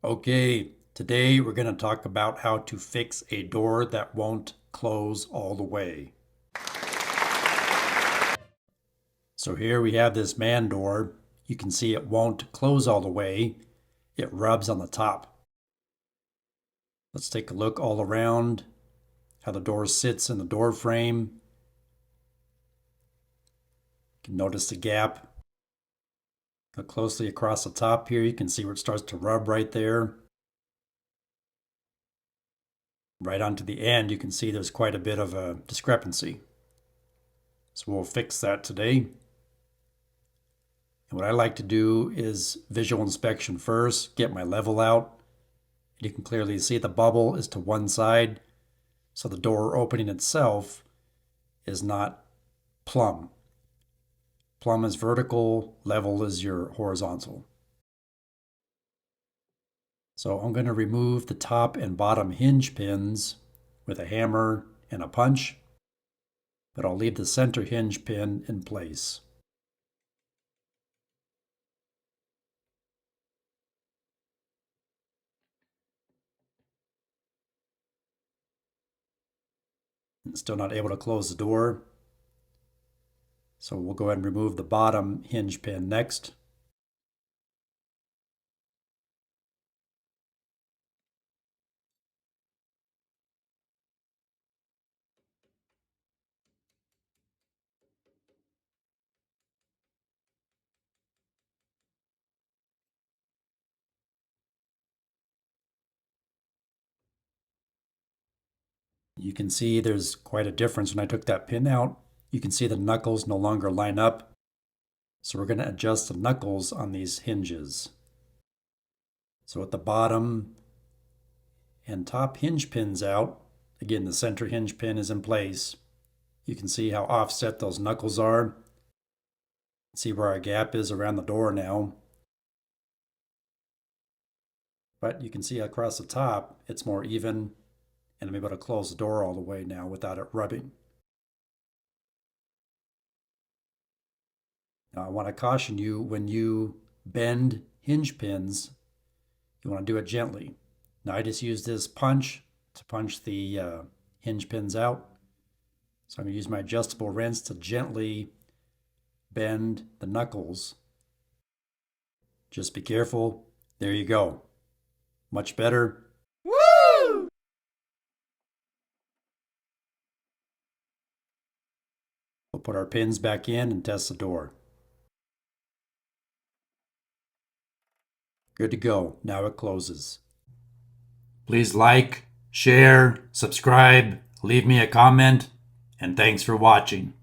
Okay, today we're going to talk about how to fix a door that won't close all the way. So here we have this man door. You can see it won't close all the way. It rubs on the top. Let's take a look all around, how the door sits in the door frame. You can notice the gap. Look closely across the top here. You can see where it starts to rub right there. Right onto the end, you can see there's quite a bit of a discrepancy. So we'll fix that today. And what I like to do is visual inspection first, get my level out. And you can clearly see the bubble is to one side, so the door opening itself is not plumb. Plumb is vertical, level is your horizontal. So I'm going to remove the top and bottom hinge pins with a hammer and a punch, but I'll leave the center hinge pin in place. And still not able to close the door. So we'll go ahead and remove the bottom hinge pin next. You can see there's quite a difference when I took that pin out. You can see the knuckles no longer line up. So we're going to adjust the knuckles on these hinges. So at the bottom and top hinge pins out, again, the center hinge pin is in place. You can see how offset those knuckles are. See where our gap is around the door now. But you can see across the top, it's more even, and I'm able to close the door all the way now without it rubbing. Now I want to caution you, when you bend hinge pins, you want to do it gently. Now I just use this punch to punch the hinge pins out. So I'm going to use my adjustable wrench to gently bend the knuckles. Just be careful. There you go. Much better. Woo! We'll put our pins back in and test the door. Good to go. Now it closes. Please like, share, subscribe, leave me a comment, and thanks for watching.